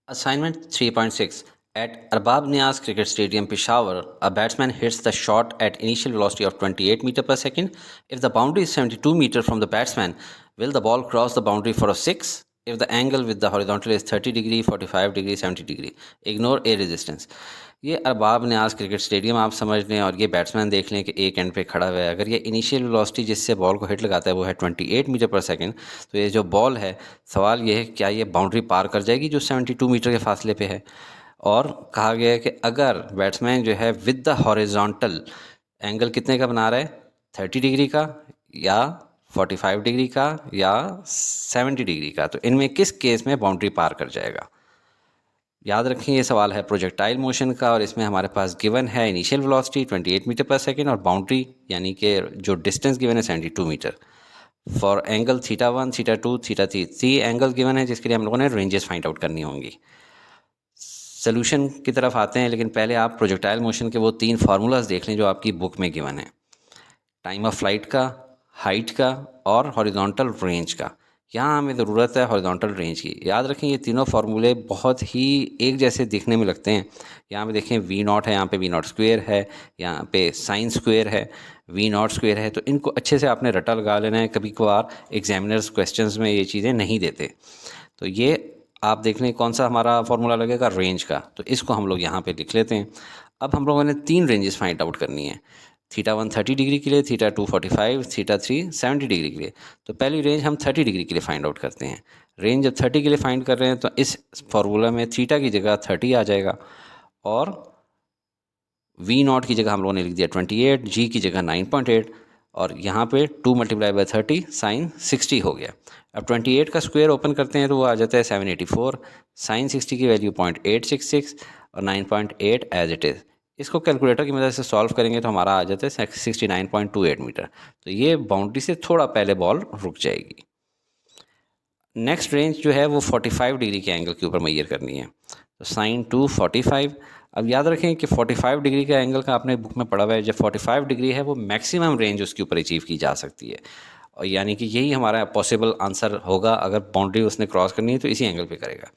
Assignment 3.6. At Arbab Niaz Cricket Stadium, Peshawar, a batsman hits the shot at initial velocity of 28 meter per second. If the boundary is 72 meter from the batsman, will the ball cross the boundary for a 6? If the angle with the horizontal is 30 degree, 45 degree, 70 degree. Ignore air resistance. ये अरबाब न्याज cricket stadium आप समझ लें और ये batsman देख लें कि एक एंड पे खड़ा हुआ है। अगर ये इनिशियल वेलोसिटी जिससे बॉल को हिट लगाता है वो है 28 मीटर पर सेकंड, तो ये जो बॉल है, सवाल ये है क्या ये बाउंड्री पार कर जाएगी जो 72 मीटर के फासले पे है। और कहा गया है कि अगर बैट्समैन जो है विद द हॉरिजॉन्टल एंगल कितने का बना रहा है, 30 डिग्री का या 45 डिग्री का या 70 डिग्री का, तो इनमें किस केस में बाउंड्री पार कर जाएगा। याद रखें ये सवाल है प्रोजेक्टाइल मोशन का और इसमें हमारे पास गिवन है initial velocity 28 metre per second और बाउंड्री यानी कि जो डिस्टेंस गिवन है 72 metre. For angle θ1, θ2, θ3 3 angle given है जिसके लिए हम लोगों ने रेंजेस फाइंड आउट करनी होंगी। सोल्यूशन की तरफ आते हैं, लेकिन पहले आप प्रोजेक्टाइल मोशन के वो 3 फार्मूलाज देख लें जो आपकी बुक में गिवन है, टाइम ऑफ फ्लाइट का, हाइट का और हॉरिजॉन्टल रेंज का। यहाँ हमें ज़रूरत है हॉरिजॉन्टल रेंज की। याद रखें ये तीनों फार्मूले बहुत ही एक जैसे दिखने में लगते हैं। यहाँ पे देखें V0 है, यहाँ पे V0 स्क्वेयर है, यहाँ पे साइन स्क्वेयर है, V0 स्क्वेयर है, तो इनको अच्छे से आपने रटा लगा लेना है। कभी कभार एग्जामिनर्स क्वेश्चंस में ये चीज़ें नहीं देते, तो ये आप देख लें कौन सा हमारा फार्मूला लगेगा रेंज का, तो इसको हम लोग यहाँ पे लिख लेते हैं। अब हम लोगों ने 3 रेंजेस फाइंड आउट करनी है, θ1 30 डिग्री के लिए, θ2 45, θ3 70 डिग्री के लिए। तो पहली रेंज हम 30 डिग्री के लिए फाइंड आउट करते हैं। रेंज जब 30 के लिए फाइंड कर रहे हैं तो इस फार्मूला में थीटा की जगह 30 आ जाएगा और V0 की जगह हम लोगों ने लिख दिया 28, G की जगह 9.8 और यहाँ पे 2 × 30 साइन 60 हो गया। अब 28 का स्क्वायर ओपन करते हैं तो वो आ जाता है 784, साइन 60 की वैल्यू 0.866 और 9.8 एज इट इज़। इसको कैलकुलेटर की मदद से सॉल्व करेंगे तो हमारा आ जाता है 69.28 मीटर। तो ये बाउंड्री से थोड़ा पहले बॉल रुक जाएगी। नेक्स्ट रेंज जो है वो 45 डिग्री के एंगल के ऊपर मैयर करनी है, तो साइन 2 45। अब याद रखें कि 45 डिग्री का एंगल का आपने बुक में पढ़ा हुआ है, जब 45 डिग्री है वो मैक्सिमम रेंज उसके ऊपर अचीव की जा सकती है, और यानी कि यही हमारा पॉसिबल आंसर होगा। अगर बाउंड्री उसने क्रॉस करनी है तो इसी एंगल पे करेगा।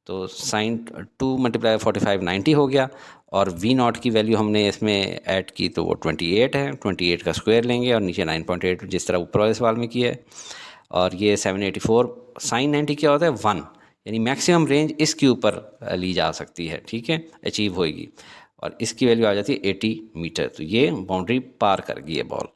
तो साइन 2 × 45 90 हो गया और V0 की वैल्यू हमने इसमें ऐड की तो वो 28 है। 28 का स्क्वायर लेंगे और नीचे 9.8 जिस तरह ऊपर वाले सवाल में किया है, और ये 784। साइन 90 क्या होता है 1, यानी मैक्सिमम रेंज इसके ऊपर ली जा सकती है, ठीक है, अचीव होएगी, और इसकी वैल्यू आ जाती है 80 मीटर। तो ये बाउंड्री पार कर गई है बॉल।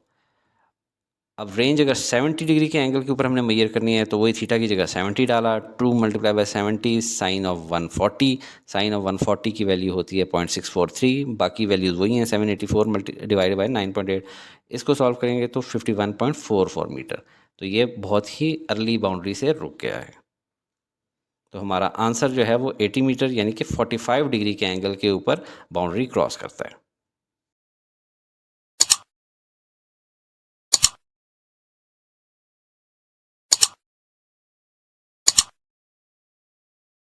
अब रेंज अगर 70 डिग्री के एंगल के ऊपर हमने मैयर करनी है तो वही थीटा की जगह 70 डाला, 2 × 70 साइन ऑफ 140। साइन ऑफ 140 की वैल्यू होती है 0.643, बाकी वैल्यूज़ वही हैं 784 डिवाइडेड बाई 9.8। इसको सॉल्व करेंगे तो 51.44 मीटर। तो ये बहुत ही अर्ली बाउंड्री से रुक गया है। तो हमारा आंसर जो है वो 80 मीटर यानी कि 45 डिग्री के एंगल के ऊपर बाउंड्री क्रॉस करता है।